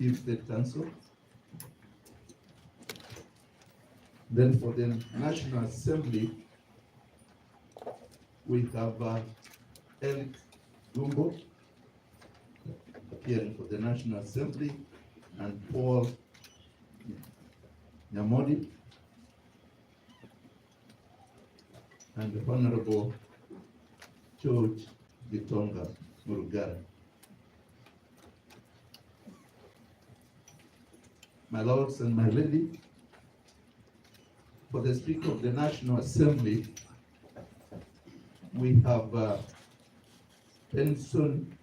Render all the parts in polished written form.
Chief State Council. Then for the National Assembly, we have Eric Gumbo appearing for the National Assembly, and Paul Nyamodi, and the Honorable George Gitonga Murugara. My lords and my lady, for the Speaker of the National Assembly, we have Benson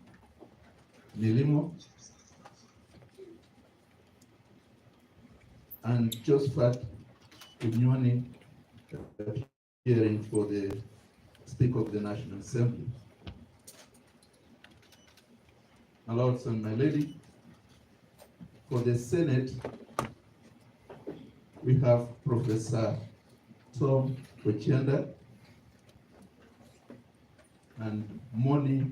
Nilimo and Josephat Unyoni appearing for the Speaker of the National Assembly. My lords and my lady, for the Senate, we have Professor Tom Ochenda and Moni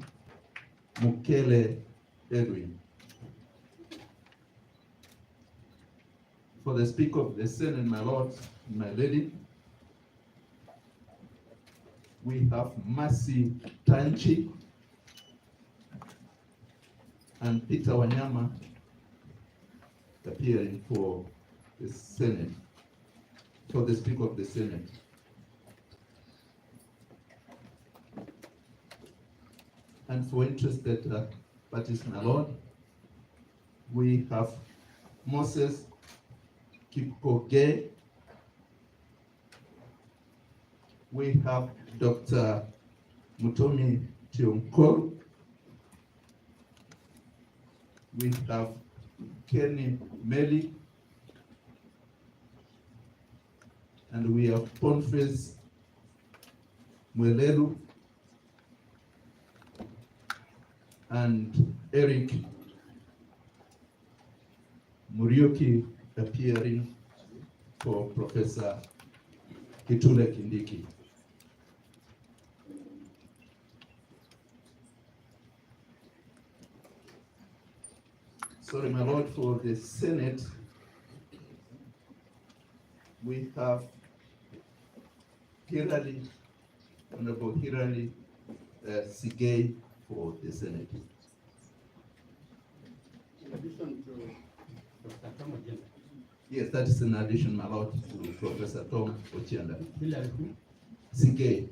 Mukele Edwin. For the Speaker of the Senate, my lord and my lady, we have Mercy Tanchi and Peter Wanyama appearing for the Senate, for the Speaker of the Senate. And for interested parties, my lord, we have Moses Kipkoge, we have Dr. Mutomi Tionkol, we have Kenny Meli, and we have Boniface Mwelelu and Eric Muriuki appearing for Professor Kitule Kindiki. Sorry, my lord, for the Senate, we have Honorable Hirali Sigei for the Senate. In addition to Dr. Tom Ochenda. Yes, that is an addition, my lord, to Professor Tom Ochenda. Sigei.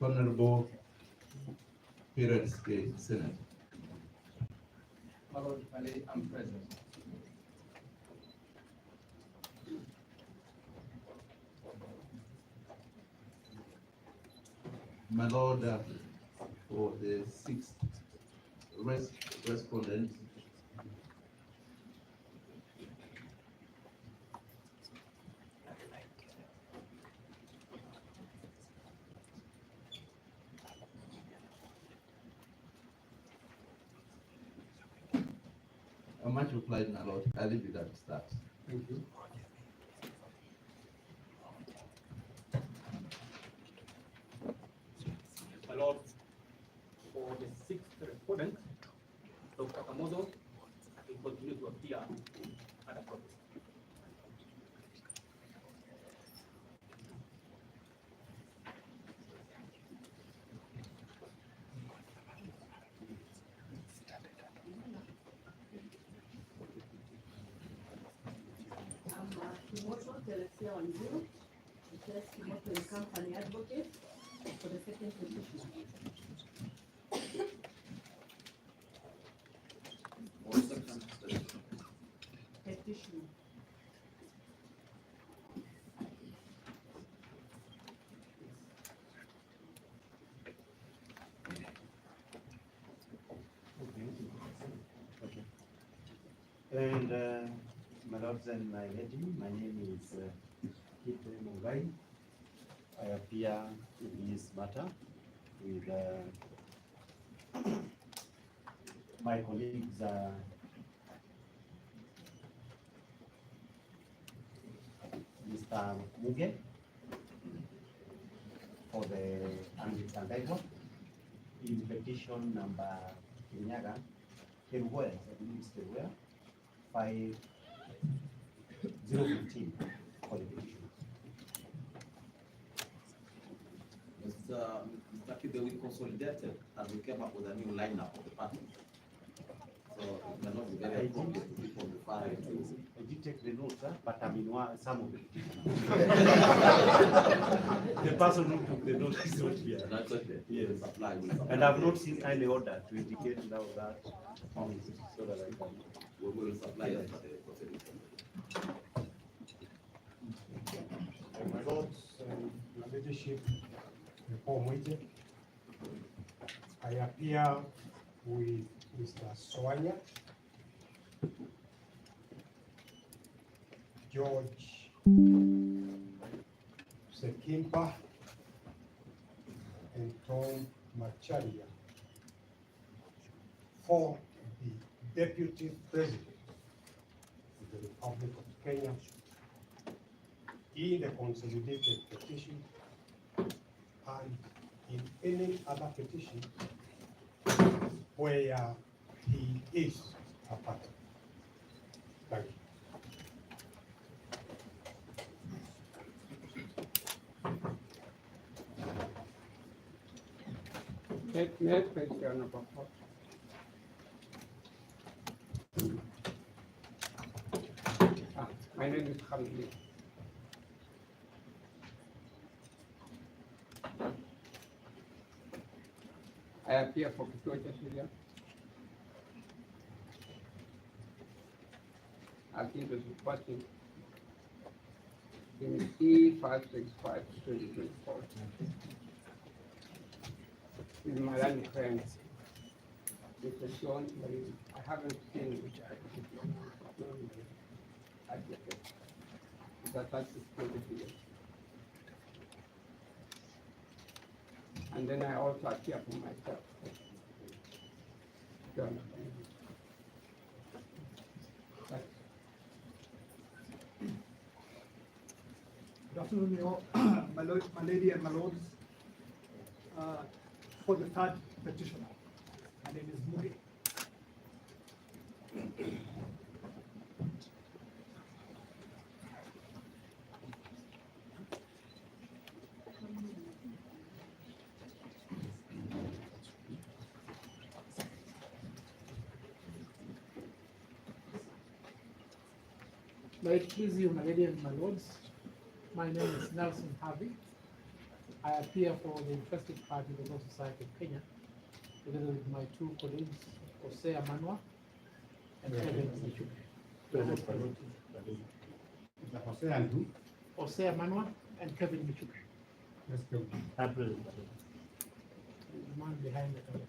Honorable Hirali Sigei, Senate. My lord, I'm present. My lord, for the sixth respondent, much replied, my lord. I leave it at that. Thank you. My lord, for the sixth respondent, Dr. Kamodo will continue to appear at the court. Kimoto Teresia Wanjiru, Teres Kimoto and Company Advocate for the second petition. Petition. Okay. And my lords and my lady, my name is Kite Mungai. I appear in this matter with my colleagues Mr. Muge for the Anglican Bible in petition number Kinyaga Keruel, I believe it's Keruel, 5015 for the petition. Mr. Kibe, we consolidated and we came up with a new lineup of the party. So it may not be very appropriate to people referring to. I did take the notes, but I'm in some of the petition. The person who took the notes is not here. That's okay. Yes. Supply will And supply. I've not seen any order to indicate now that, so that I can. We will supply it for the My lords and your leadership, before meeting, I appear with Mr. Swanya, George Sekimpa, and Tom Macharia for the Deputy President of the Republic of Kenya in the consolidated petition and in any other petition where he is a party. Thank you. Next question number 4. My name is Hamdi. I appear for Victoria Syria. I think the reporting in E565 2024 with my land friend, Mr. John, I haven't seen which advocate. That is 20 years. And then I also appear for myself. John. Good afternoon, my lady and my lords. For the third petitioner, my name is Mugi. May it please you, my lady and my lords, my name is Nelson Harvey. I appear for the interested party, the Law Society of Kenya, together with my two colleagues, Jose Amanwa and Kevin Michuki. Jose Amanwa and Kevin Michuki. The man behind the camera.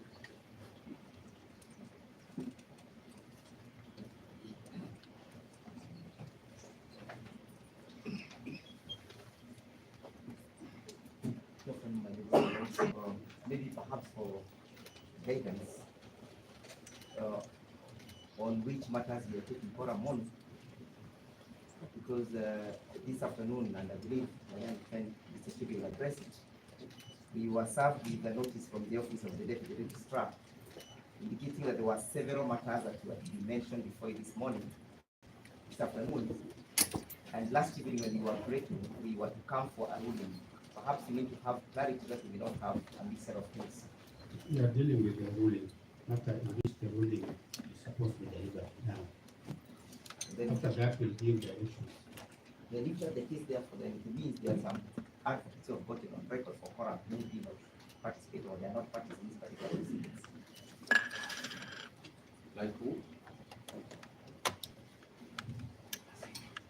Maybe perhaps for guidance on which matters we are taking for a month, because this afternoon, and I believe my young friend Mr. Chibi will address it, we were served with a notice from the office of the deputy registrar indicating that there were several matters that were to be mentioned before you this morning, this afternoon, and last evening when we were breaking, we were to come for a ruling. Perhaps we need to have clarity that we don't have a mixture of things. We are dealing with the ruling. After which the ruling is supposed to be delivered now. Then After that, we'll deal the issues. then if that's the case, therefore, then it means there are some advocates who have gotten on record for forum who did not participate or they are not parties in this particular proceedings. Like who?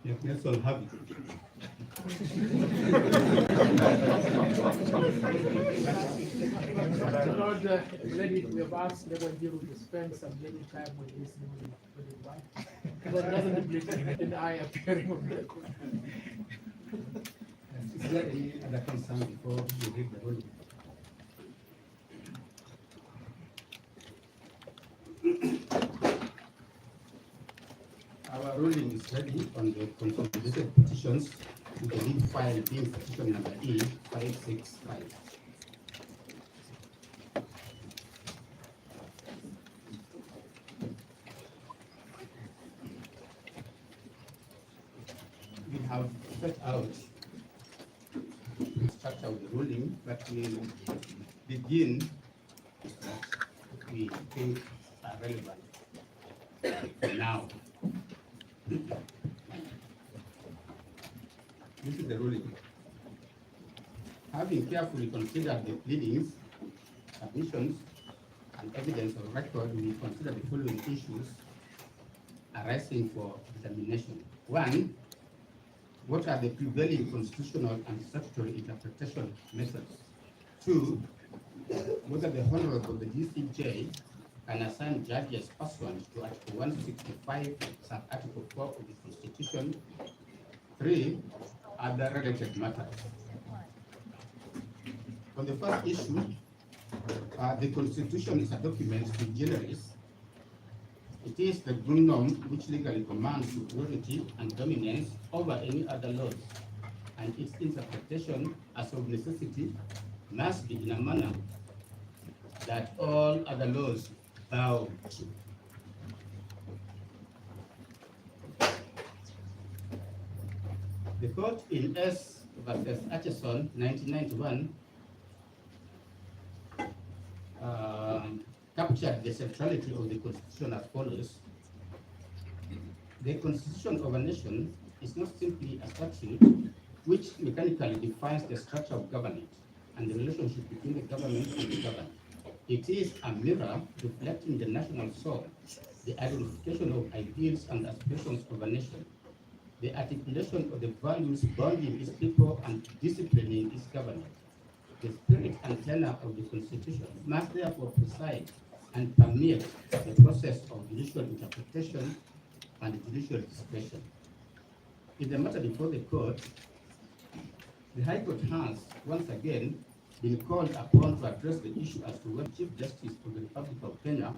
Yes, let's all have it. Lord, lady, we have asked Legal Bureau to spend some little time with this new wife. But doesn't deny appearing on record. Is there any other concern before you read the ruling? Our ruling is ready on the consolidated petitions with the lead file being petition number E565. have set out the structure of the ruling, but we'll begin with what we think are relevant for now. This is the ruling. Having carefully considered the pleadings, submissions, and evidence of record, we consider the following issues arising for determination. One, what are the prevailing constitutional and statutory interpretation methods? Two, whether the Honorable the DCJ can assign judges pursuant to Article 165, sub-Article 4 of the Constitution. Three, other related matters. On the first issue, the Constitution is a document sui generis. It is the grundum which legally commands superiority and dominance over any other laws, and its interpretation, as of necessity, must be in a manner that all other laws bow to. The court in S versus Atchison, 1991, captured the centrality of the Constitution as follows. The Constitution of a nation is not simply a statute which mechanically defines the structure of government and the relationship between the government and the governed. It is a mirror reflecting the national soul, the identification of ideals and aspirations of a nation, the articulation of the values bonding its people and disciplining its government. The spirit and tenor of the Constitution must therefore preside and permeate the process of judicial interpretation and judicial discretion. In the matter before the court, the High Court has once again been called upon to address the issue as to whether Chief Justice of the Republic of Kenya,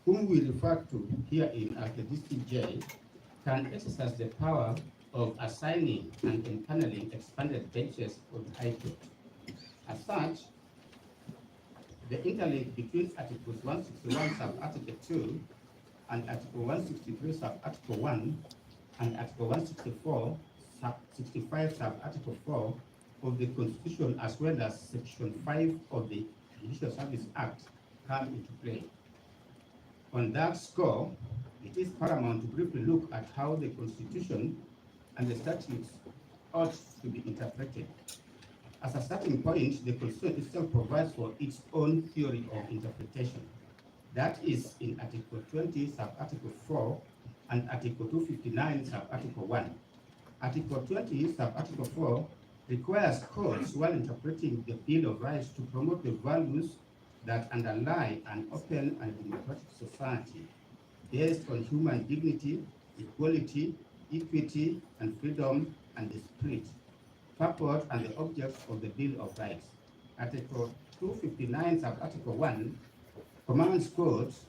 whom we refer to herein as the DCJ, can exercise the power of assigning and impaneling expanded benches of the High Court. As such, the interlink between Articles 161 sub-Article 2 and Article 163 sub-Article 1 and Article 164 sub-65 sub-Article 4 of the Constitution, as well as Section 5 of the Judicial Service Act, come into play. On that score, it is paramount to briefly look at how the Constitution and the statutes ought to be interpreted. As a starting point, the Constitution itself provides for its own theory of interpretation. That is in Article 20, sub-Article 4, and Article 259, sub-Article 1. Article 20, sub-Article 4 requires courts, while interpreting the Bill of Rights, to promote the values that underlie an open and democratic society based on human dignity, equality, equity, and freedom, and the spirit, purport, and the objects of the Bill of Rights. Article 259, sub-Article 1 commands courts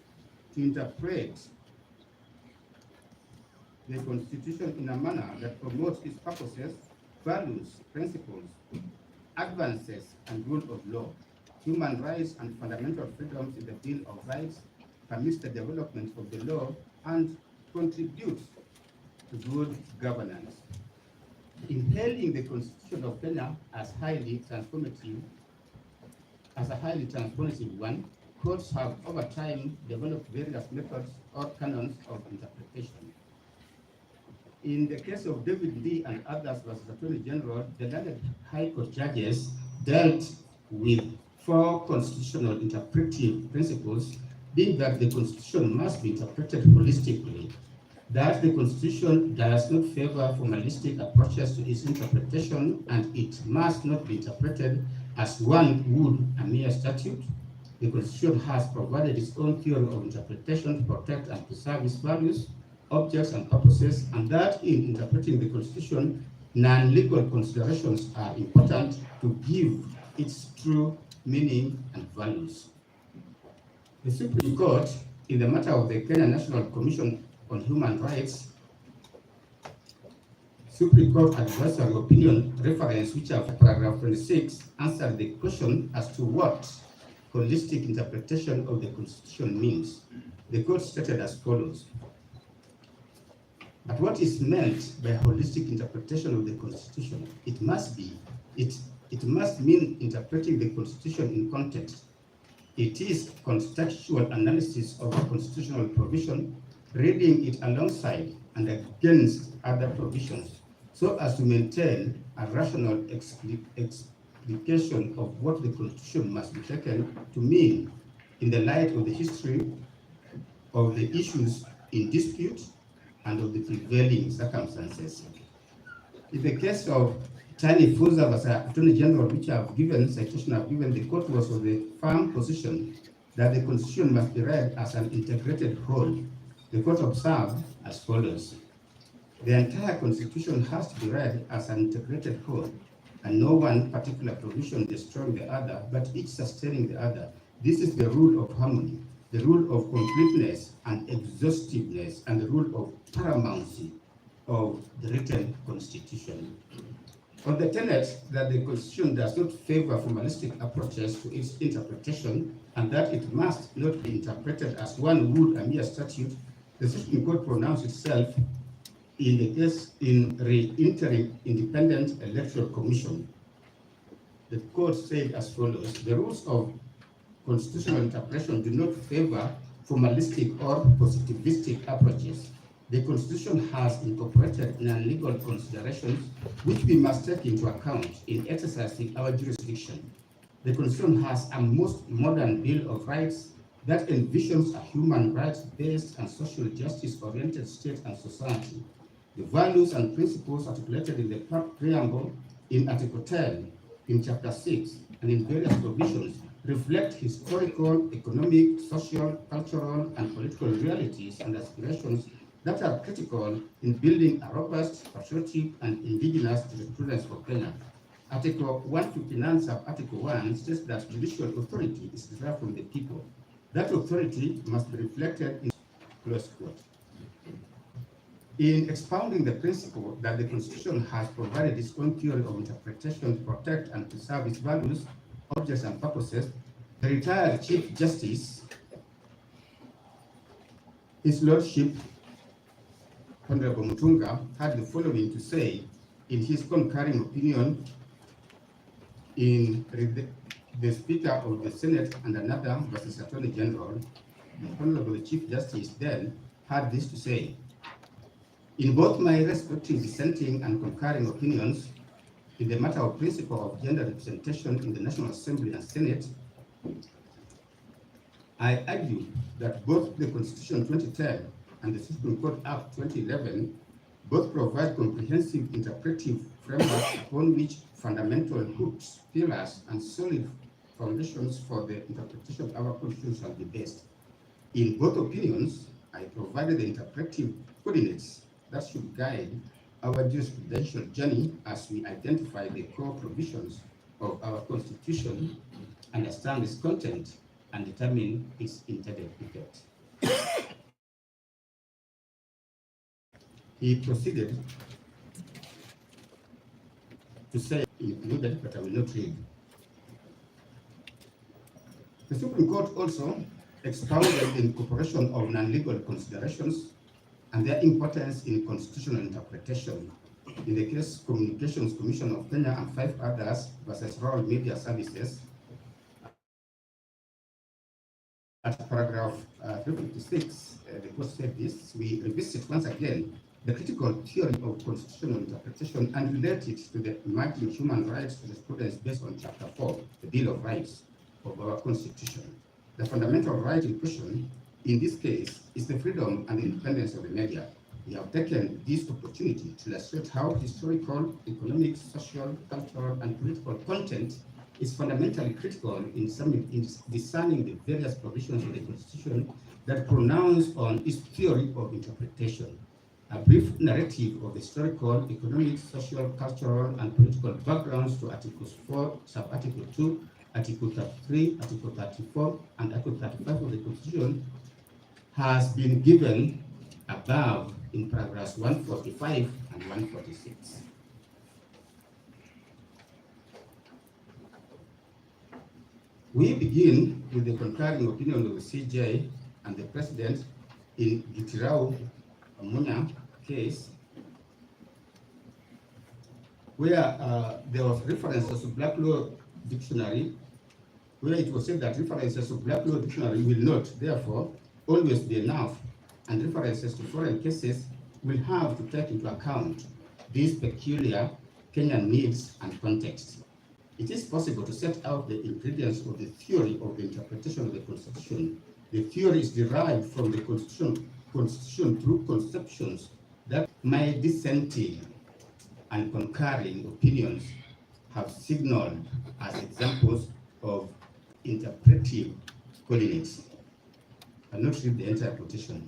to interpret the Constitution in a manner that promotes its purposes, values, principles, advances, and rule of law, human rights and fundamental freedoms in the Bill of Rights, permits the development of the law, and contributes to good governance. In hailing the Constitution of Kenya as a highly transformative one, courts have over time developed various methods or canons of interpretation. In the case of David Lee and others versus Attorney General, the learned High Court judges dealt with four constitutional interpretive principles, being that the Constitution must be interpreted holistically, that the Constitution does not favor formalistic approaches to its interpretation, and it must not be interpreted as one would a mere statute. The Constitution has provided its own theory of interpretation to protect and preserve its values, objects, and purposes, and that in interpreting the Constitution, non-legal considerations are important to give its true meaning and values. The Supreme Court, in the matter of the Kenya National Commission on Human Rights, Supreme Court Advisory Opinion reference, which of paragraph 26, answered the question as to what holistic interpretation of the Constitution means. The court stated as follows: But what is meant by holistic interpretation of the Constitution? It must mean interpreting the Constitution in context. It is contextual analysis of a constitutional provision, reading it alongside and against other provisions, so as to maintain a rational explication of what the Constitution must be taken to mean in the light of the history of the issues in dispute and of the prevailing circumstances. In the case of Tani Fuza versus Attorney General, which I've given, citation I've given, the court was of the firm position that the Constitution must be read as an integrated whole. The court observed as follows: the entire Constitution has to be read as an integrated whole, and no one particular provision destroying the other, but each sustaining the other. This is the rule of harmony, the rule of completeness and exhaustiveness, and the rule of paramountcy of the written Constitution. On the tenet that the Constitution does not favor formalistic approaches to its interpretation, and that it must not be interpreted as one would a mere statute, the Supreme Court pronounced itself in the case in re-interim Independent Electoral Commission. The court said as follows: the rules of constitutional interpretation do not favor formalistic or positivistic approaches. The Constitution has incorporated non-legal considerations which we must take into account in exercising our jurisdiction. The Constitution has a most modern Bill of Rights that envisions a human rights-based and social justice-oriented state and society. The values and principles articulated in the preamble, in Article 10, in Chapter 6, and in various provisions reflect historical, economic, social, cultural, and political realities and aspirations that are critical in building a robust, patriotic, and indigenous jurisprudence for Kenya. Article 159 sub-Article 1 states that judicial authority is derived from the people. That authority must be reflected in close quote. In expounding the principle that the Constitution has provided its own theory of interpretation to protect and preserve its values, objects, and purposes, the retired Chief Justice, His Lordship Honorable Mutunga, had the following to say in his concurring opinion in the Speaker of the Senate and another versus Attorney General. The Honorable Chief Justice then had this to say: in both my respective dissenting and concurring opinions in the matter of principle of gender representation in the National Assembly and Senate, I argue that both the Constitution 2010 and the Supreme Court Act 2011 both provide comprehensive interpretive frameworks upon which fundamental hooks, pillars, and solid foundations for the interpretation of our Constitution shall be based. In both opinions, I provided the interpretive coordinates that should guide our jurisprudential journey as we identify the core provisions of our Constitution, understand its content, and determine its intended effect. He proceeded to say, included, but I will not read. The Supreme Court also expounded the incorporation of non-legal considerations and their importance in constitutional interpretation. In the case Communications Commission of Kenya and 5 others versus Rural Media Services, at paragraph 356, the court said this: we revisit once again the critical theory of constitutional interpretation and relate it to the emerging human rights jurisprudence based on Chapter 4, the Bill of Rights of our Constitution. The fundamental right in question in this case is the freedom and independence of the media. We have taken this opportunity to illustrate how historical, economic, social, cultural, and political content is fundamentally critical in discerning the various provisions of the Constitution that pronounce on its theory of interpretation. A brief narrative of the historical, economic, social, cultural, and political backgrounds to Articles 4, Sub-Article 2, Article 33, Article 34, and Article 35 of the Constitution has been given above in paragraphs 145 and 146. We begin with the concurring opinion of the CJ and the President in Gitirau Munya case where there was references to Black Law Dictionary, where it was said that references to Black Law Dictionary will not, therefore, always be enough, and references to foreign cases will have to take into account these peculiar Kenyan needs and context. It is possible to set out the ingredients of the theory of the interpretation of the Constitution. The theory is derived from the Constitution through conceptions that my dissenting and concurring opinions have signaled as examples of interpretive coordinates. I'll not read the entire quotation.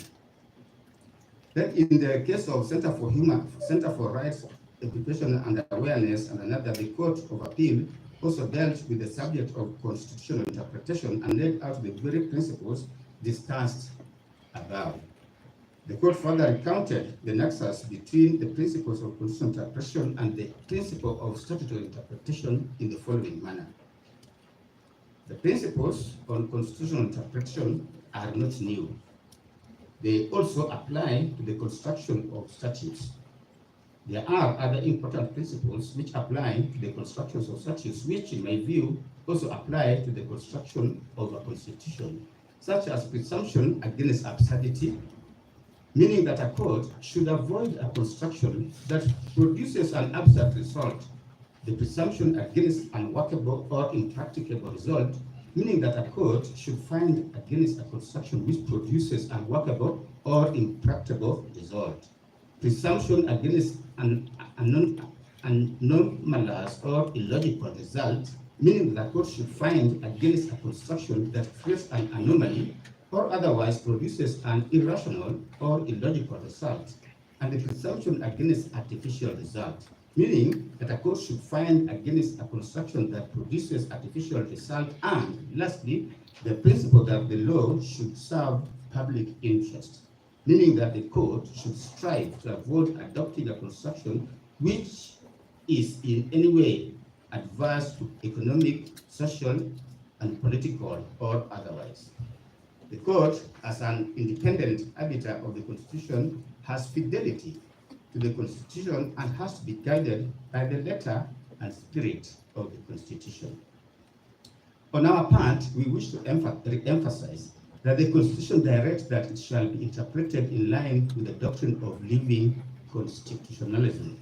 Then in the case of Center for Rights, Education and Awareness and another, the Court of Appeal also dealt with the subject of constitutional interpretation and laid out the very principles discussed above. The court further recounted the nexus between the principles of constitutional interpretation and the principle of statutory interpretation in the following manner. The principles on constitutional interpretation are not new. They also apply to the construction of statutes. There are other important principles which apply to the constructions of statutes, which in my view also apply to the construction of a constitution, such as presumption against absurdity, meaning that a court should avoid a construction that produces an absurd result. The presumption against unworkable or impracticable result, meaning that a court should find against a construction which produces unworkable or impracticable result. Presumption against an anomalous or illogical result, meaning that the court should find against a construction that creates an anomaly or otherwise produces an irrational or illogical result. And the presumption against artificial result, meaning that a court should find against a construction that produces artificial result. And lastly, the principle that the law should serve public interest, meaning that the court should strive to avoid adopting a construction which is in any way adverse to economic, social, and political or otherwise. The court, as an independent arbiter of the Constitution, has fidelity to the Constitution and has to be guided by the letter and spirit of the Constitution. On our part, we wish to re-emphasize that the Constitution directs that it shall be interpreted in line with the doctrine of living constitutionalism.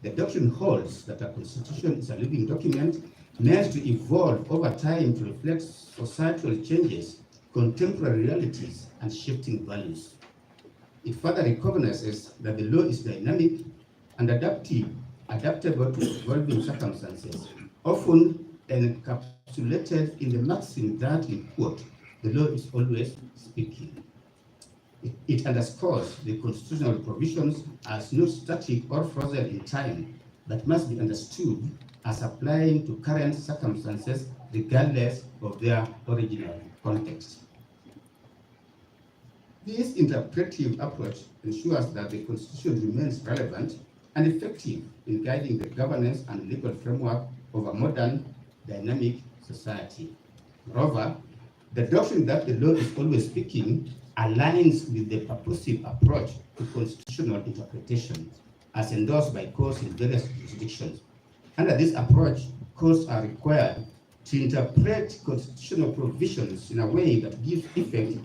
The doctrine holds that a constitution is a living document meant to evolve over time to reflect societal changes, contemporary realities, and shifting values. It further recognizes that the law is dynamic and adaptable to evolving circumstances, often encapsulated in the maxim that, in quote, the law is always speaking. It underscores the constitutional provisions as not static or frozen in time, but must be understood as applying to current circumstances regardless of their original context. This interpretive approach ensures that the Constitution remains relevant and effective in guiding the governance and legal framework of a modern, dynamic society. Moreover, the doctrine that the law is always speaking aligns with the purposive approach to constitutional interpretation as endorsed by courts in various jurisdictions. Under this approach, courts are required to interpret constitutional provisions in a way that gives effect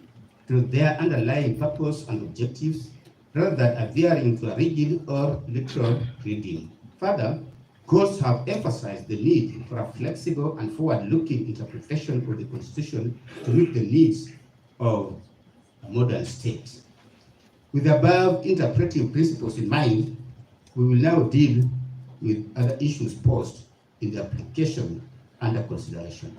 to their underlying purpose and objectives, rather than adhering to a rigid or literal reading. Further, courts have emphasized the need for a flexible and forward-looking interpretation of the Constitution to meet the needs of a modern state. With the above interpretive principles in mind, we will now deal with other issues posed in the application under consideration.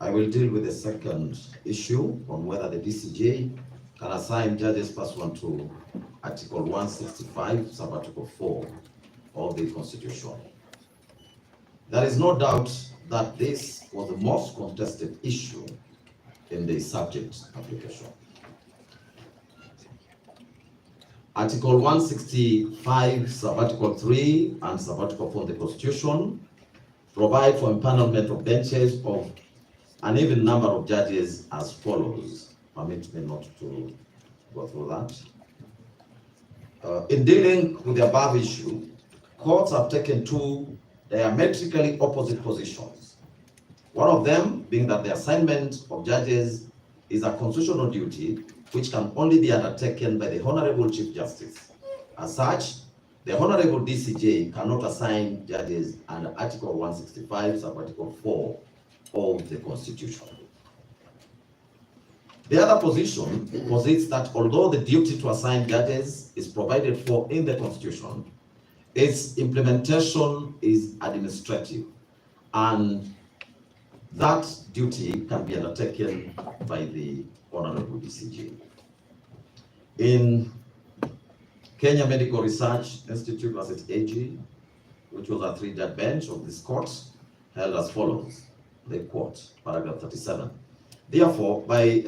I will deal with the second issue on whether the DCJ can assign judges pursuant to Article 165, Sub-Article 4 of the Constitution. There is no doubt that this was the most contested issue in the subject application. Article 165, Sub-Article 3 and Sub-Article 4 of the Constitution provide for empanelment of benches of an even number of judges as follows. Permit me not to go through that. In dealing with the above issue, courts have taken two diametrically opposite positions. One of them being that the assignment of judges is a constitutional duty which can only be undertaken by the Honorable Chief Justice. As such, the Honorable DCJ cannot assign judges under Article 165, Sub-Article 4 of the Constitution. The other position posits that although the duty to assign judges is provided for in the Constitution, its implementation is administrative, and that duty can be undertaken by the Honorable DCJ. In Kenya Medical Research Institute versus AG, which was a 3-judge bench of this court, held as follows, they quote, paragraph 37. Therefore, by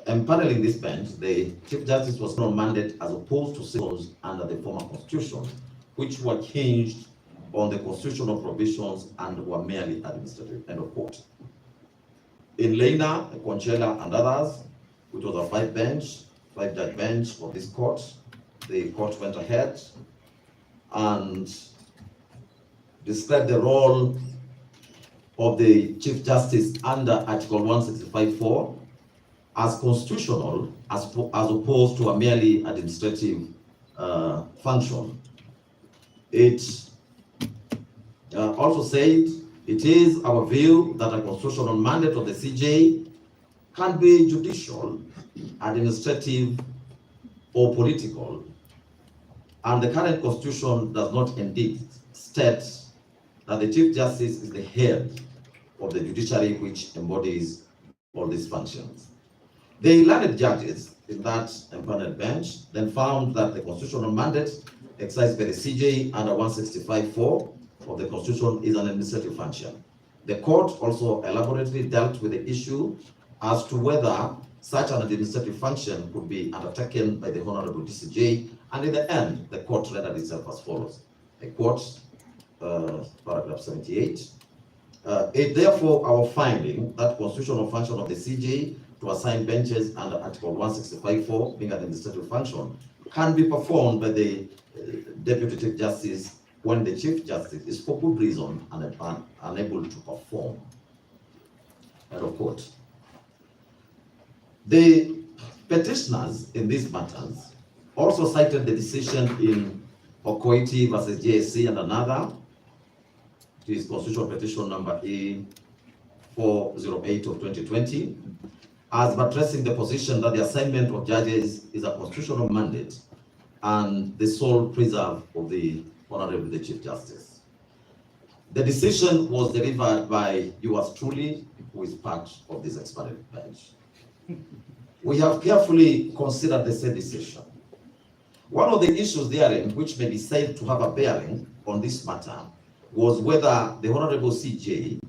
empaneling this bench, the Chief Justice was not mandated as opposed to those under the former Constitution, which were hinged on the constitutional provisions and were merely administrative, end of quote. In Lena, Conchela, and others, which was a 5-judge bench of this court, the court went ahead and described the role of the Chief Justice under Article 165(4) as constitutional as opposed to a merely administrative function. It also said, it is our view that a constitutional mandate of the CJ can be judicial, administrative, or political, and the current Constitution does not indeed state that the Chief Justice is the head of the judiciary which embodies all these functions. The learned judges in that empaneled bench then found that the constitutional mandate exercised by the CJ under 165(4) of the Constitution is an administrative function. The court also elaborately dealt with the issue as to whether such an administrative function could be undertaken by the Honorable DCJ, and in the end, the court rendered itself as follows. I quote paragraph 78. It therefore our finding that constitutional function of the CJ to assign benches under Article 165(4) being an administrative function can be performed by the Deputy Chief Justice when the Chief Justice is for good reason unable to perform. End of quote. The petitioners in these matters also cited the decision in Okoiti versus JSC and another, which is constitutional petition number A408 of 2020, as buttressing the position that the assignment of judges is a constitutional mandate and the sole preserve of the Honorable the Chief Justice. The decision was delivered by yours truly, who is part of this expanded bench. We have carefully considered the said decision. One of the issues therein, which may be said to have a bearing on this matter, was whether the Honorable CJ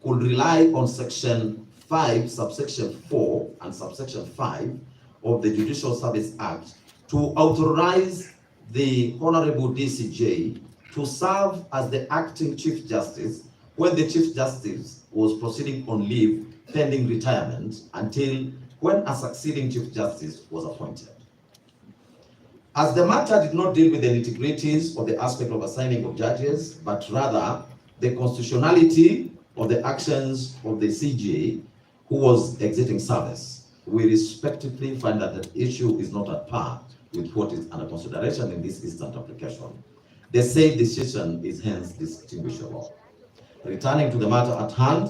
could rely on Section 5, subsection 4 and subsection 5 of the Judicial Service Act to authorize the Honorable DCJ to serve as the acting Chief Justice when the Chief Justice was proceeding on leave pending retirement until when a succeeding Chief Justice was appointed. As the matter did not deal with the nitty-gritties of the aspect of assigning of judges, but rather the constitutionality of the actions of the CJ who was exiting service, we respectively find that the issue is not at par with what is under consideration in this instant application. The said decision is hence distinguishable. Returning to the matter at hand,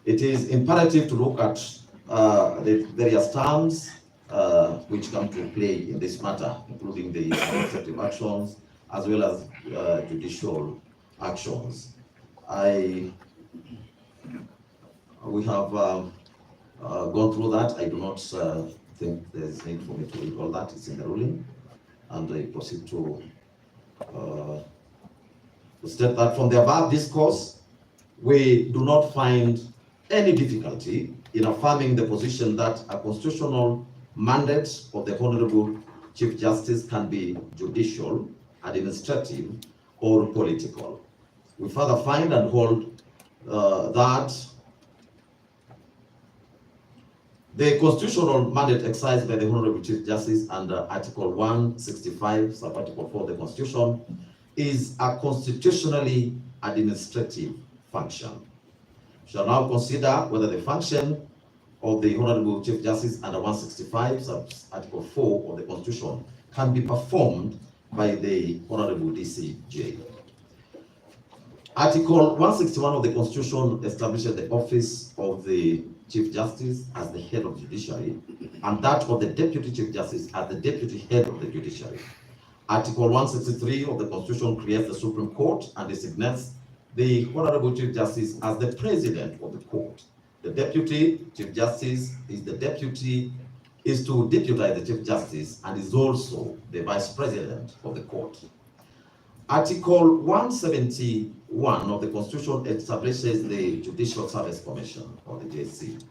it is imperative to look at the various terms which come to play in this matter, including the administrative actions as well as judicial actions. We have gone through that. I do not think there's need for me to read all that. It's in the ruling, and I proceed to state that from the above discourse, we do not find any difficulty in affirming the position that a constitutional mandate of the Honorable Chief Justice can be judicial, administrative, or political. We further find and hold that The constitutional mandate exercised by the Honorable Chief Justice under Article 165, Sub-Article 4 of the Constitution is a constitutionally administrative function. We shall now consider whether the function of the Honorable Chief Justice under 165, Sub-Article 4 of the Constitution can be performed by the Honorable DCJ. Article 161 of the Constitution establishes the office of the Chief Justice as the head of the judiciary, and that of the Deputy Chief Justice as the deputy head of the judiciary. Article 163 of the Constitution creates the Supreme Court and designates the Honorable Chief Justice as the president of the court. The Deputy Chief Justice is to deputize the Chief Justice and is also the vice president of the court. Article 171 of the Constitution establishes the Judicial Service Commission, or the JSC,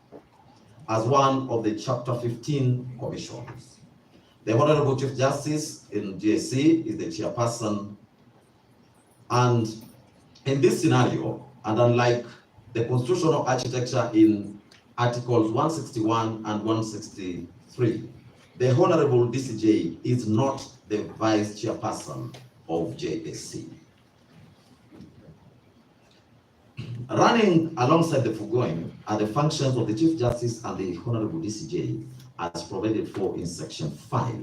as one of the Chapter 15 commissions. The Honorable Chief Justice in JSC is the chairperson, and in this scenario, and unlike the constitutional architecture in Articles 161 and 163, the Honorable DCJ is not the vice chairperson of JSC. Running alongside the foregoing are the functions of the Chief Justice and the Honorable DCJ as provided for in Section 5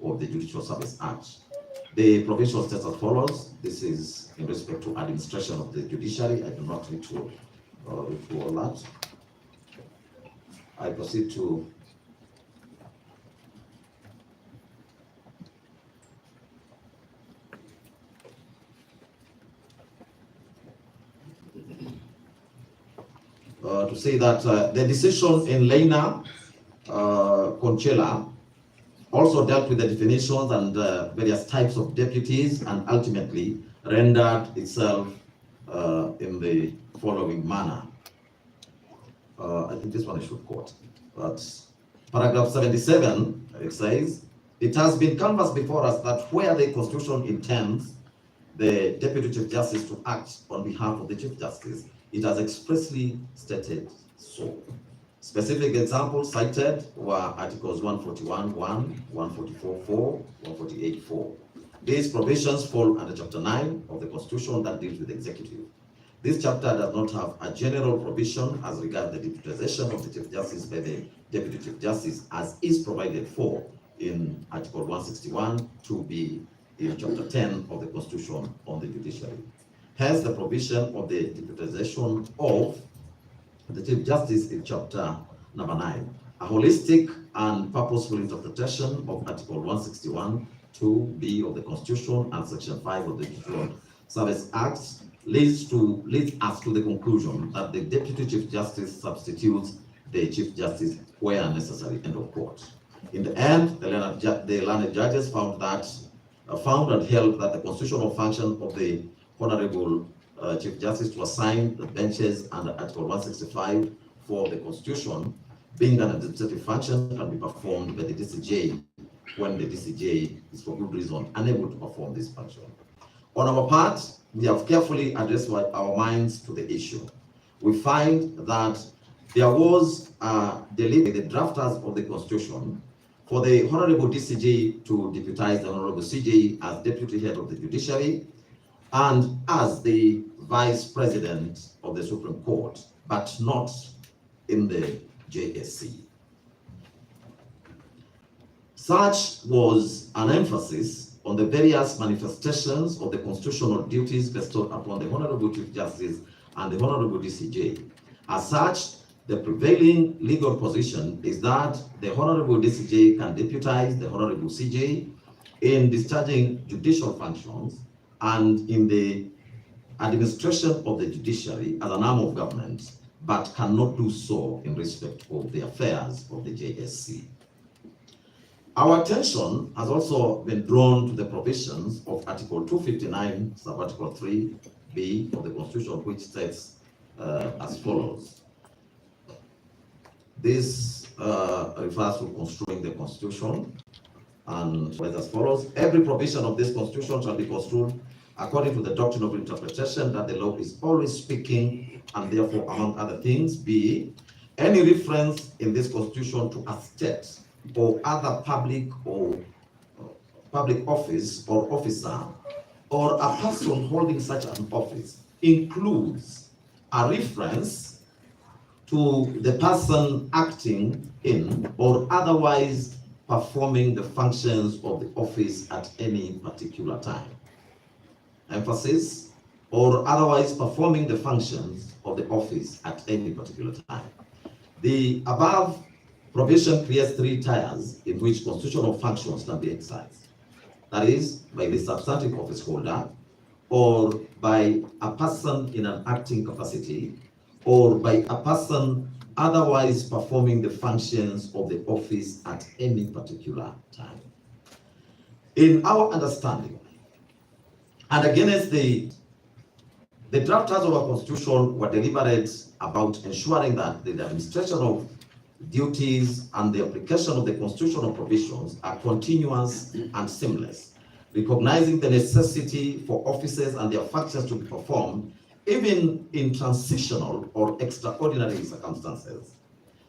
of the Judicial Service Act. The provision states as follows. This is in respect to administration of the judiciary. I do not need to read through all that. I proceed to say that the decision in Lena Conchela also dealt with the definitions and various types of deputies, and ultimately rendered itself in the following manner. I think this one I should quote. But paragraph 77, it says, it has been canvassed before us that where the Constitution intends the Deputy Chief Justice to act on behalf of the Chief Justice, it has expressly stated so. Specific examples cited were Articles 141.1, 144.4, 148.4. These provisions fall under Chapter 9 of the Constitution that deals with the executive. This chapter does not have a general provision as regards the deputization of the Chief Justice by the Deputy Chief Justice, as is provided for in Article 161 to be in Chapter 10 of the Constitution on the judiciary. Hence, the provision of the deputization of the Chief Justice in Chapter number 9. A holistic and purposeful interpretation of Article 161 2B of the Constitution and Section 5 of the Judicial Service Act leads us to the conclusion that the Deputy Chief Justice substitutes the Chief Justice where necessary. End of quote. In the end, the learned judges found and held that the constitutional function of the Honorable Chief Justice to assign the benches under Article 165 for the Constitution, being an administrative function, can be performed by the DCJ when the DCJ is for good reason unable to perform this function. On our part, we have carefully addressed our minds to the issue. We find that there was a delay by the drafters of the Constitution for the Honorable DCJ to deputize the Honorable CJ as Deputy Head of the Judiciary and as the Vice President of the Supreme Court, but not in the JSC. Such was an emphasis on the various manifestations of the constitutional duties bestowed upon the Honorable Chief Justice and the Honorable DCJ. As such, the prevailing legal position is that the Honorable DCJ can deputize the Honorable CJ in discharging judicial functions and in the administration of the judiciary as an arm of government, but cannot do so in respect of the affairs of the JSC. Our attention has also been drawn to the provisions of Article 259, Sub-Article 3B of the Constitution, which states as follows. This refers to construing the Constitution, and reads as follows. Every provision of this Constitution shall be construed according to the doctrine of interpretation that the law is always speaking, and therefore, among other things, be Any reference in this constitution to a state or other public or public office or officer or a person holding such an office includes a reference to the person acting in or otherwise performing the functions of the office at any particular time. Emphasis, or otherwise performing the functions of the office at any particular time. The above provision creates three tiers in which constitutional functions can be exercised. That is, by the substantive office holder, or by a person in an acting capacity, or by a person otherwise performing the functions of the office at any particular time. In our understanding, and against the drafters of our constitution were deliberate about ensuring that the administration of duties and the application of the constitutional provisions are continuous and seamless, recognizing the necessity for offices and their functions to be performed even in transitional or extraordinary circumstances.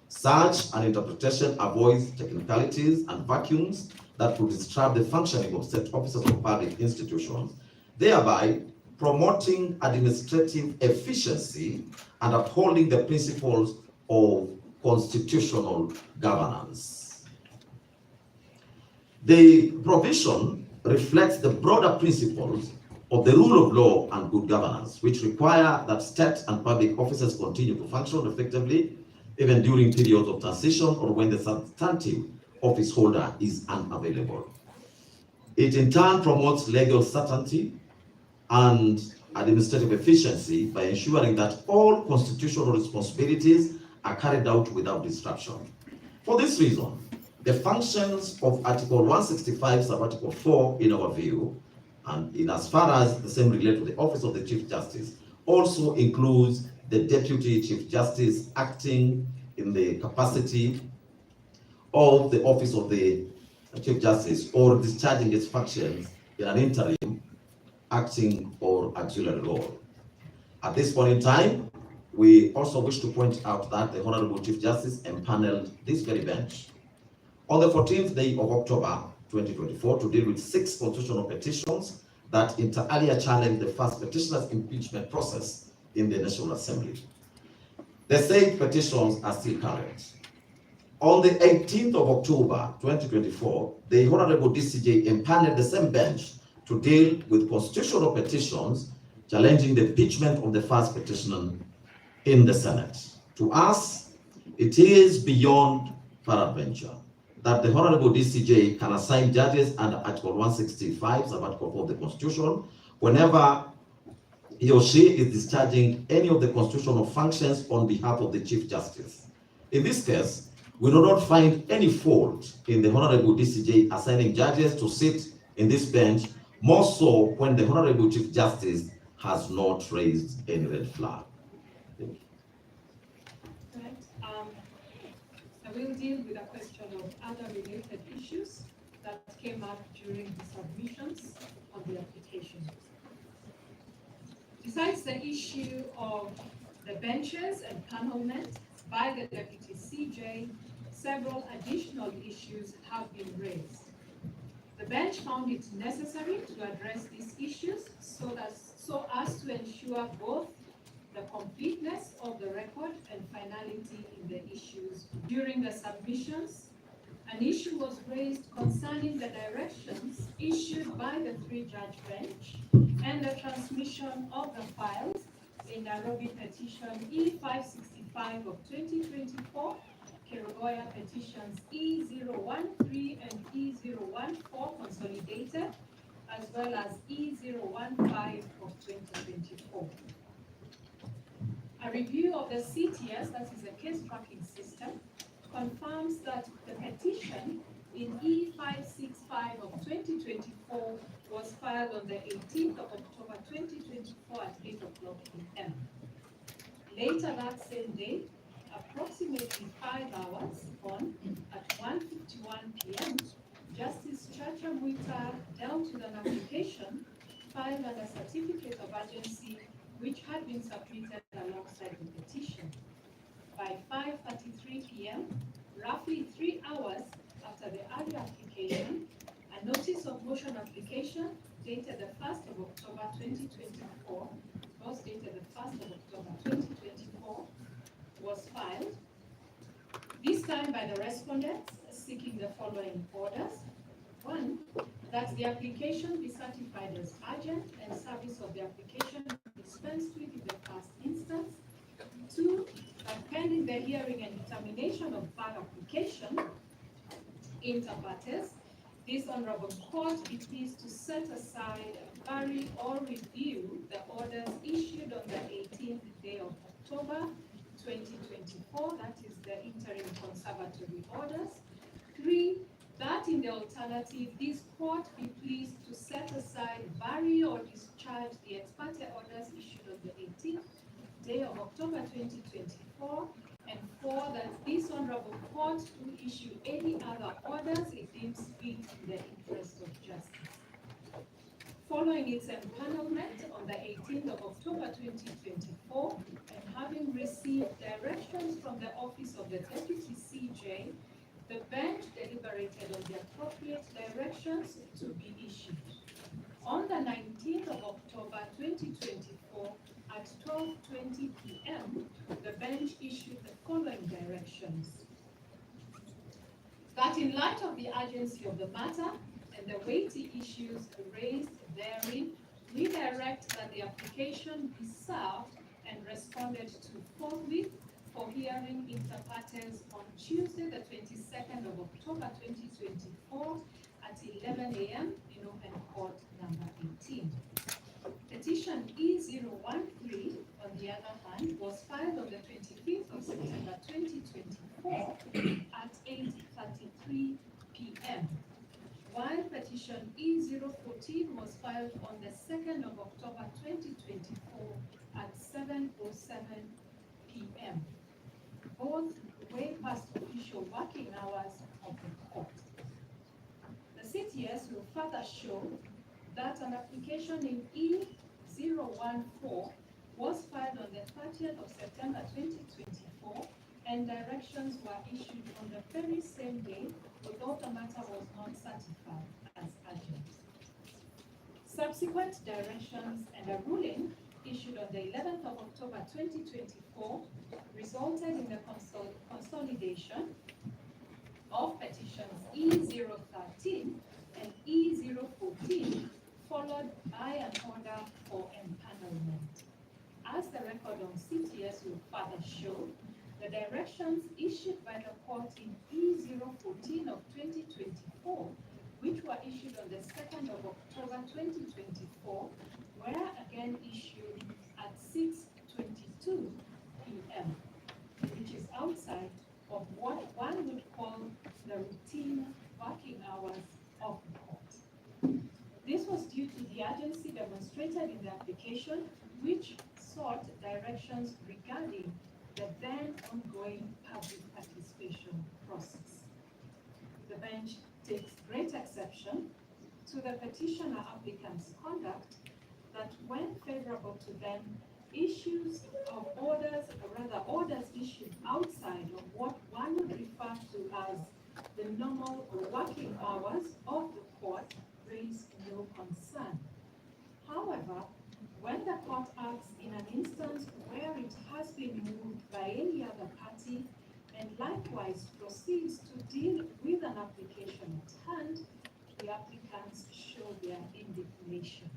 Such an interpretation avoids technicalities and vacuums that could disrupt the functioning of state offices or public institutions, thereby promoting administrative efficiency and upholding the principles of constitutional governance. The provision reflects the broader principles of the rule of law and good governance, which require that state and public offices continue to function effectively, even during periods of transition or when the substantive office holder is unavailable. It in turn promotes legal certainty and administrative efficiency by ensuring that all constitutional responsibilities are carried out without disruption. For this reason, the functions of Article 165, sub-Article 4, in our view, and in as far as the same relate to the office of the Chief Justice, also includes the Deputy Chief Justice acting in the capacity of the office of the Chief Justice or discharging its functions in an interim, acting or auxiliary role. At this point in time, we also wish to point out that the Honorable Chief Justice empaneled this very bench on the 14th day of October 2024 to deal with 6 constitutional petitions that inter alia challenged the first petitioner's impeachment process in the National Assembly. The said petitions are still current. On the 18th of October 2024, the Honorable DCJ empaneled the same bench to deal with constitutional petitions challenging the impeachment of the first petitioner in the Senate. To us, it is beyond peradventure that the Honorable DCJ can assign judges under Article 165, sub-Article 4 of the Constitution, whenever he or she is discharging any of the constitutional functions on behalf of the Chief Justice. In this case, we do not find any fault in the Honorable DCJ assigning judges to sit in this bench, more so when the Honorable Chief Justice has not raised any red flag. Thank you. Right. I will deal with a question of other related issues that came up during the submissions of the application. Besides the issue of the benches and panelment by the Deputy CJ, several additional issues have been raised. The bench found it necessary to address these issues so as to ensure both the completeness of the record and finality in the issues. During the submissions, an issue was raised concerning the directions issued by the 3-judge bench and the transmission of the files in Nairobi petition E565 of 2024, Kerugoya petitions E013 and E014 consolidated, as well as E015 of 2024. A review of the CTS, that is a case tracking system, confirms that the petition in E565 of 2024 was filed on the 18th of October 2024 at 8 o'clock p.m. Later that same day, approximately 5 hours on, at 1:51 p.m., Justice Chacha Mwita dealt with an application filed under certificate of urgency which had been submitted alongside the petition. By 5:33 p.m., roughly 3 hours after the earlier application, a notice of motion application dated the 1st of October 2024, was dated the 1st of October 2024, was filed, this time by the respondents seeking the following orders. One, that the application be certified as urgent and service of the application dispensed with in the first instance. Two, that pending the hearing and determination of that application, inter partes, this honorable court be pleased to set aside, vary, or review the orders issued on the 18th day of October 2024, that is the interim conservatory orders. Three, that in the alternative, this court be pleased to set aside, vary, or discharge the ex parte orders issued on the 18th day of October 2024, and four, that this honorable court to issue any other orders it deems fit in the interest of justice. Following its empanelment on the 18th of October 2024, and having received directions from the Office of the Deputy CJ, the bench deliberated on the appropriate directions to be issued. On the 19th of October 2024, at 12:20 p.m., the bench issued the following directions. That in light of the urgency of the matter and the weighty issues raised therein, we direct that the application be served and responded to forthwith for hearing inter partes on Tuesday, the 22nd of October 2024 at 11 a.m. in open court number 18. Petition E013, on the other hand, was filed on the 25th of September 2024 at 8:33 p.m., while petition E014 was filed on the 2nd of October 2024 at 7:07 p.m., both way past official working hours of the court. The CTS will further show that an application in E014 was filed on the 30th of September 2024, and directions were issued on the very same day, although the matter was not certified as urgent. Subsequent directions and a ruling issued on the 11th of October 2024 resulted in the consolidation of petitions E013 and E014, followed by an order for empanelment. As the record on CTS will further show, the directions issued by the court in E014 of 2024, which were issued on the 2nd of October 2024, were again issued at 6:22 p.m., which is outside of what one would call the routine working hours of the court. This was due to the urgency demonstrated in the application, which sought directions regarding the then ongoing public participation process. The bench takes great exception to the petitioner applicant's conduct that when favorable to them, issues of orders, or rather orders issued outside of what one would refer to as the normal working hours of the court raise no concern. However, when the court acts in an instance where it has been moved by any other party and likewise proceeds to deal with an application at hand, the applicants show their indignation.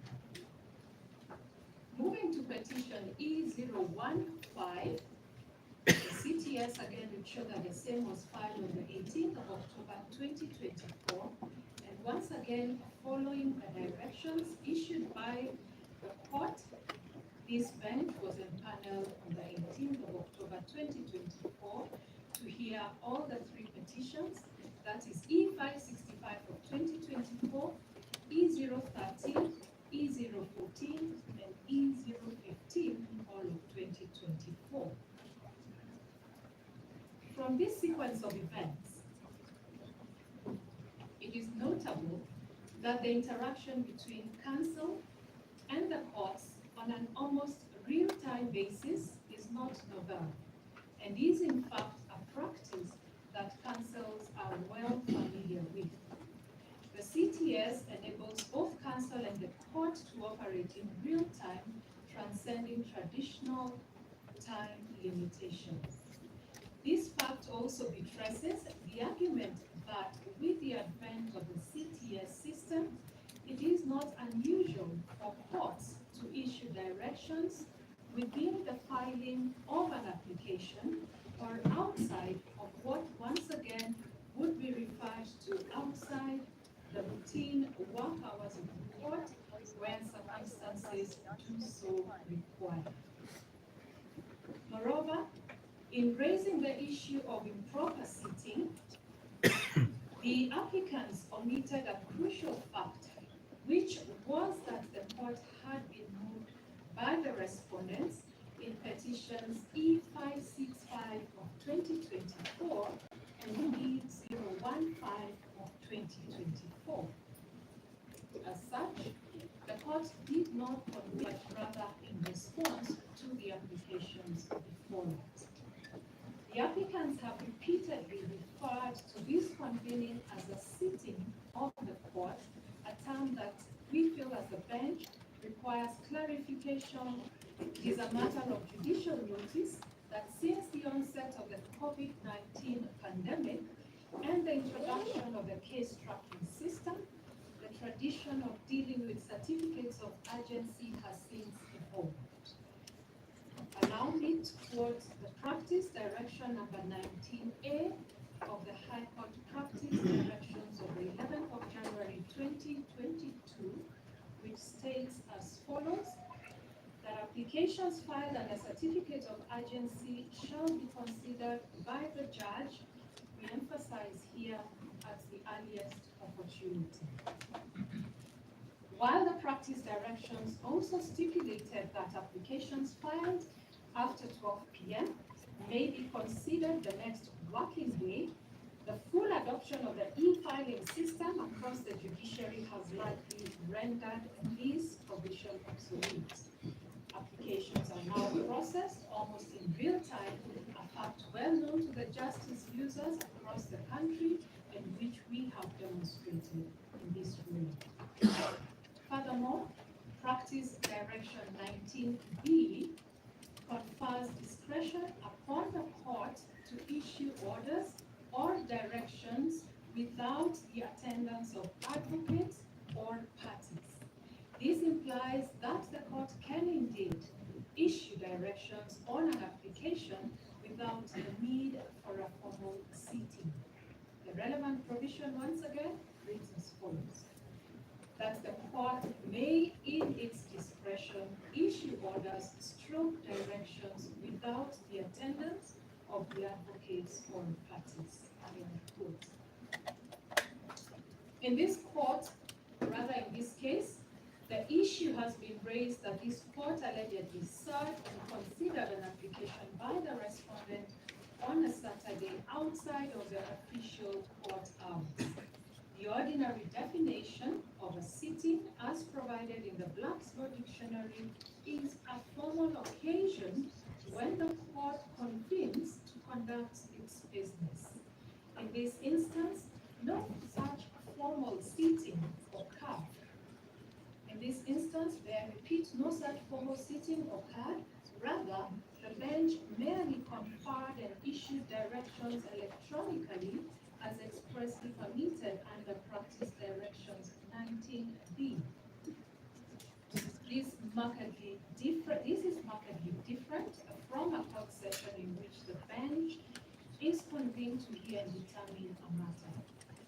Moving to petition E015, the CTS again would show that the same was filed on the 18th of October 2024, and once again, following the directions issued by the court, this bench was empaneled on the 18th of October 2024 to hear all the three petitions, that is E565 of 2024, E013, E014, and E015, all of 2024. From this sequence of events, it is notable that the interaction between counsel and the courts on an almost real-time basis is not novel, and is in fact operate in real time, transcending traditional time limitations. This fact also buttresses the argument that with the advent of the CTS system, it is not unusual for courts to issue directions within the filing of an application or outside of what once again would be referred to outside the routine work hours of the court when circumstances do so require. Moreover, in raising the issue of improper seating, the applicants omitted a crucial fact, which was that the court had been moved by the respondents in petitions E565 of 2024 and E015 of 2024. As such, the court did not convene, but rather in response to the applications before it. The applicants have repeatedly referred to this convening as a sitting of the court, a term that we feel as the bench requires clarification. It is a matter of judicial notice that since the onset of the COVID-19 pandemic and the introduction of the case tracking system, the tradition of dealing with certificates of urgency has since evolved. Allow me to quote the practice direction number 19A of the High Court Practice Directions of the 11th of January 2022, which states as follows: that applications filed under certificate of urgency shall be considered by the judge, we emphasize here, at the earliest opportunity. While the practice directions also stipulated that applications filed after 12 p.m. may be considered the next working day, the full adoption of the e-filing system across the judiciary has likely rendered this provision obsolete. Applications are now processed almost in real time, a fact well known to the justice users across the country and which we have demonstrated in this room. Furthermore, practice direction 19B confers discretion upon the court to issue orders or directions without the attendance of advocates or parties. This implies that the court can indeed issue directions on an application without the need for a formal sitting. The relevant provision once again reads as follows: that the court may, in its discretion, issue orders, stroke directions without the attendance of the advocates or parties. In this court, rather in this case, the issue has been raised that this court allegedly served and considered an application by the respondent on a Saturday outside of the official court hours. The ordinary definition of a sitting, as provided in the Black's-Law Dictionary, is a formal occasion when the court convenes to conduct its business. In this instance, no such formal sitting occurred. In this instance, I repeat, no such formal sitting occurred. Rather, the bench merely conferred and issued directions electronically as expressly permitted under practice directions 19B. This is markedly different from a court session in which the bench is convened to hear and determine a matter.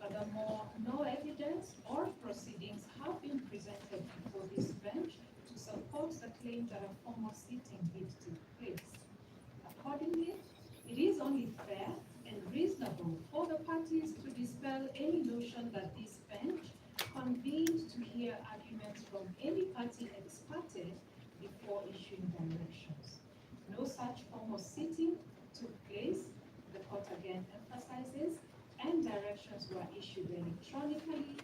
Furthermore, no evidence or proceedings have been presented before this bench to support the claim that a formal sitting did take place. Accordingly, it is only fair and reasonable for the parties to dispel any notion that this bench convened to hear arguments from any party ex parte before issuing directions. No such formal sitting took place, the court again emphasizes, and directions were issued electronically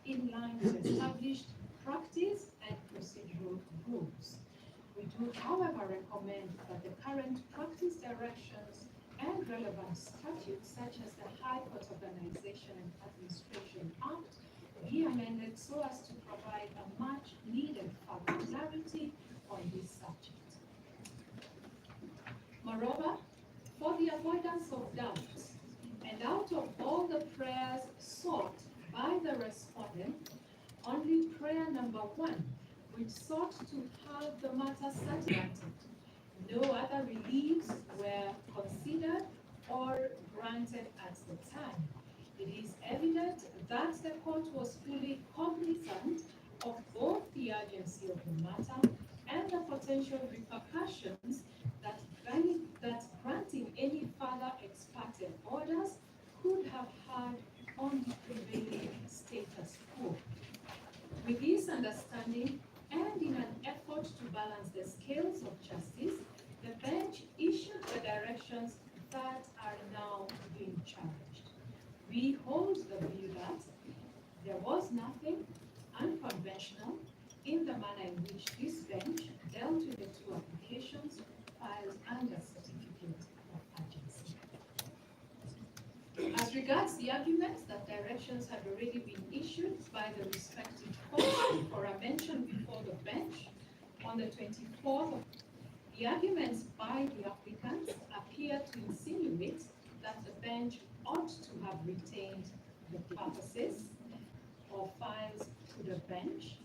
in line with established practice and procedural rules. We do, however, recommend that the current practice directions and relevant statutes, such as the High Court Organization and Administration Act be amended so as to provide a much needed further clarity on this subject. Moreover, for the avoidance of doubt, and out of all the prayers sought by the respondent, only prayer number 1, which sought to have the matter settled, no other reliefs were considered or granted at the time. It is evident that the court was fully cognizant of both the urgency of the matter and the potential repercussions that granting any further ex parte orders could have had on the prevailing status quo. With this understanding, and in an effort to balance the scales of justice, the bench issued the directions that are now being challenged. We hold the view that there was nothing unconventional in the manner in which this bench dealt with the 2 applications filed under certificate of urgency. As regards the arguments that directions had already been issued by the respective courts for a mention before the bench on the 24th, the arguments by the applicants appear to insinuate that the bench ought to have retained the purposes or files to the bench